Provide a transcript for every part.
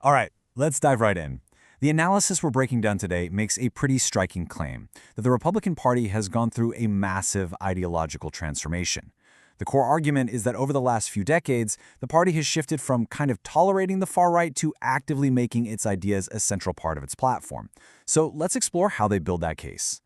All right, let's dive right in. The analysis we're breaking down today makes a pretty striking claim that the Republican Party has gone through a massive ideological transformation. The core argument is that over the last few decades, the party has shifted from kind of tolerating the far right to actively making its ideas a central part of its platform. So let's explore how they build that case.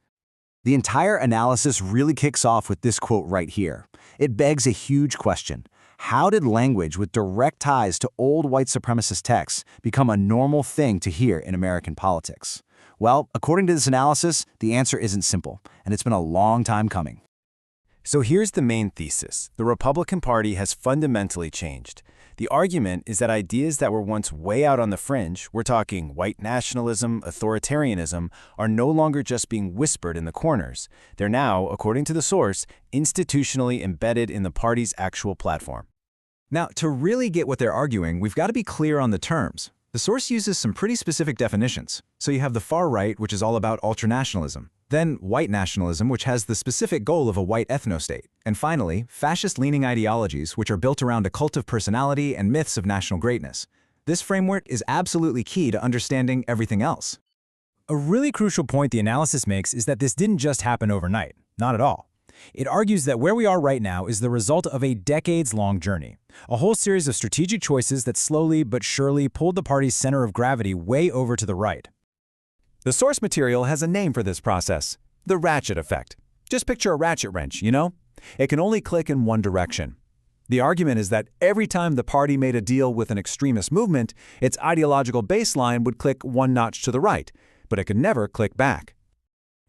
The entire analysis really kicks off with this quote right here. It begs a huge question. How did language with direct ties to old white supremacist texts become a normal thing to hear in American politics? Well, according to this analysis, the answer isn't simple, and it's been a long time coming. So here's the main thesis. The Republican Party has fundamentally changed. The argument is that ideas that were once way out on the fringe, we're talking white nationalism, authoritarianism, are no longer just being whispered in the corners. They're now, according to the source, institutionally embedded in the party's actual platform. Now, to really get what they're arguing, we've got to be clear on the terms. The source uses some pretty specific definitions. So you have the far right, which is all about ultranationalism. Then white nationalism, which has the specific goal of a white ethnostate. And finally, fascist-leaning ideologies, which are built around a cult of personality and myths of national greatness. This framework is absolutely key to understanding everything else. A really crucial point the analysis makes is that this didn't just happen overnight. Not at all. It argues that where we are right now is the result of a decades-long journey, a whole series of strategic choices that slowly but surely pulled the party's center of gravity way over to the right. The source material has a name for this process, the ratchet effect. Just picture a ratchet wrench, you know? It can only click in one direction. The argument is that every time the party made a deal with an extremist movement, its ideological baseline would click one notch to the right, but it could never click back.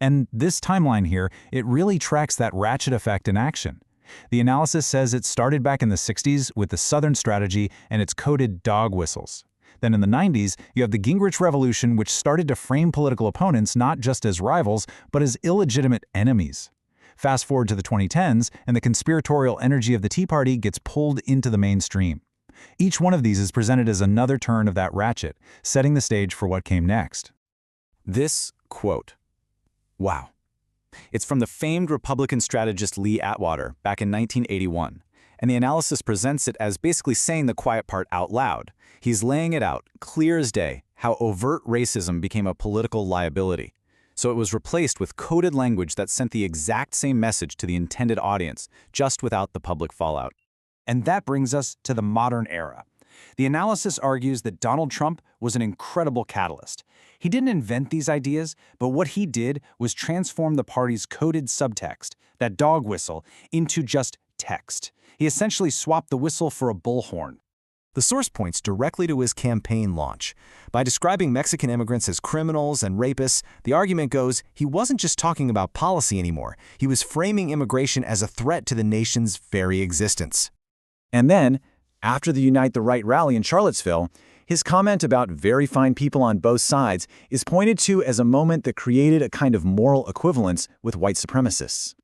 And this timeline here, it really tracks that ratchet effect in action. The analysis says it started back in the 60s with the Southern strategy and its coded dog whistles. Then in the 90s, you have the Gingrich Revolution, which started to frame political opponents not just as rivals, but as illegitimate enemies. Fast forward to the 2010s, and the conspiratorial energy of the Tea Party gets pulled into the mainstream. Each one of these is presented as another turn of that ratchet, setting the stage for what came next. This quote. Wow. It's from the famed Republican strategist Lee Atwater back in 1981. And the analysis presents it as basically saying the quiet part out loud. He's laying it out, clear as day, how overt racism became a political liability. So it was replaced with coded language that sent the exact same message to the intended audience, just without the public fallout. And that brings us to the modern era. The analysis argues that Donald Trump was an incredible catalyst. He didn't invent these ideas, but what he did was transform the party's coded subtext, that dog whistle, into just text. He essentially swapped the whistle for a bullhorn. The source points directly to his campaign launch. By describing Mexican immigrants as criminals and rapists, the argument goes he wasn't just talking about policy anymore. He was framing immigration as a threat to the nation's very existence. And then, after the Unite the Right rally in Charlottesville, his comment about very fine people on both sides is pointed to as a moment that created a kind of moral equivalence with white supremacists.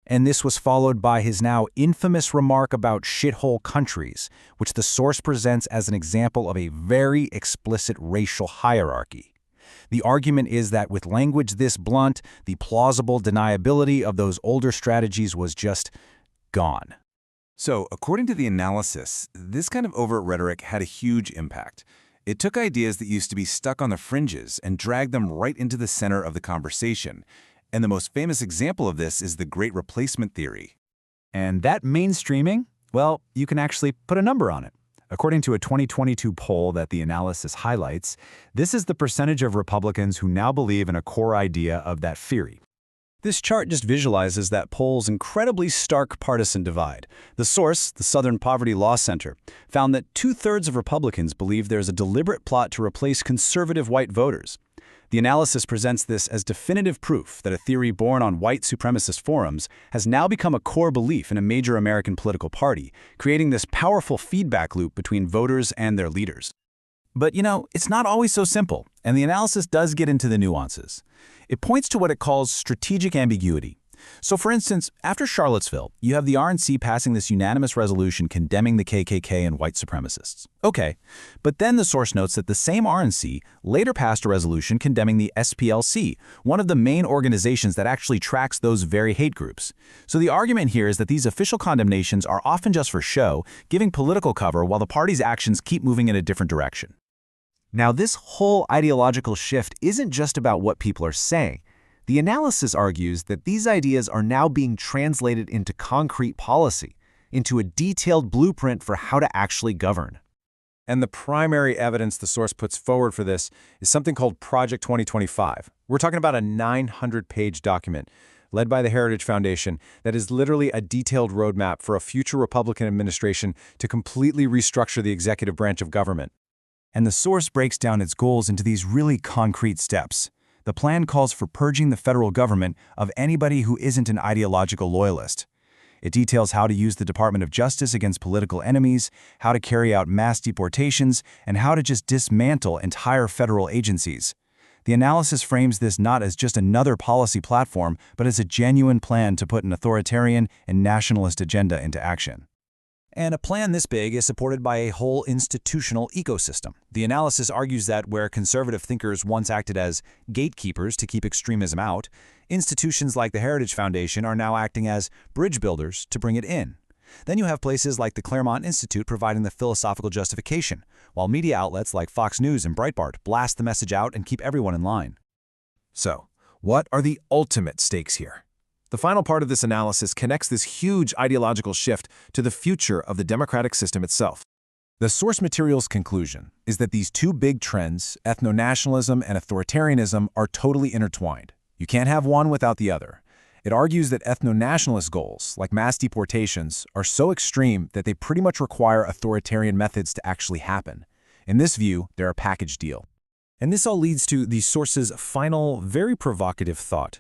And this was followed by his now infamous remark about shithole countries, which the source presents as an example of a very explicit racial hierarchy. The argument is that with language this blunt, the plausible deniability of those older strategies was just gone. So, according to the analysis, this kind of overt rhetoric had a huge impact. It took ideas that used to be stuck on the fringes and dragged them right into the center of the conversation. And the most famous example of this is the Great Replacement theory. And that mainstreaming, well, you can actually put a number on it. According to a 2022 poll that the analysis highlights, this is the percentage of Republicans who now believe in a core idea of that theory. This chart just visualizes that poll's incredibly stark partisan divide. The source, the Southern Poverty Law Center, found that 2/3 of Republicans believe there's a deliberate plot to replace conservative white voters. The analysis presents this as definitive proof that a theory born on white supremacist forums has now become a core belief in a major American political party, creating this powerful feedback loop between voters and their leaders. But, it's not always so simple, and the analysis does get into the nuances. It points to what it calls strategic ambiguity. So, for instance, after Charlottesville, you have the RNC passing this unanimous resolution condemning the KKK and white supremacists. Okay, but then the source notes that the same RNC later passed a resolution condemning the SPLC, one of the main organizations that actually tracks those very hate groups. So the argument here is that these official condemnations are often just for show, giving political cover while the party's actions keep moving in a different direction. Now, this whole ideological shift isn't just about what people are saying. The analysis argues that these ideas are now being translated into concrete policy, into a detailed blueprint for how to actually govern. And the primary evidence the source puts forward for this is something called Project 2025. We're talking about a 900-page document led by the Heritage Foundation that is literally a detailed roadmap for a future Republican administration to completely restructure the executive branch of government. And the source breaks down its goals into these really concrete steps. The plan calls for purging the federal government of anybody who isn't an ideological loyalist. It details how to use the Department of Justice against political enemies, how to carry out mass deportations, and how to just dismantle entire federal agencies. The analysis frames this not as just another policy platform, but as a genuine plan to put an authoritarian and nationalist agenda into action. And a plan this big is supported by a whole institutional ecosystem. The analysis argues that where conservative thinkers once acted as gatekeepers to keep extremism out, institutions like the Heritage Foundation are now acting as bridge builders to bring it in. Then you have places like the Claremont Institute providing the philosophical justification, while media outlets like Fox News and Breitbart blast the message out and keep everyone in line. So, what are the ultimate stakes here? The final part of this analysis connects this huge ideological shift to the future of the democratic system itself. The source material's conclusion is that these two big trends, ethno-nationalism and authoritarianism, are totally intertwined. You can't have one without the other. It argues that ethno-nationalist goals, like mass deportations, are so extreme that they pretty much require authoritarian methods to actually happen. In this view, they're a package deal. And this all leads to the source's final, very provocative thought.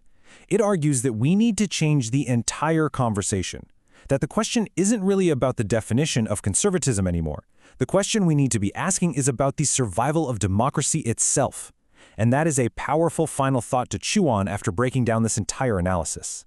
It argues that we need to change the entire conversation, that the question isn't really about the definition of conservatism anymore. The question we need to be asking is about the survival of democracy itself. And that is a powerful final thought to chew on after breaking down this entire analysis.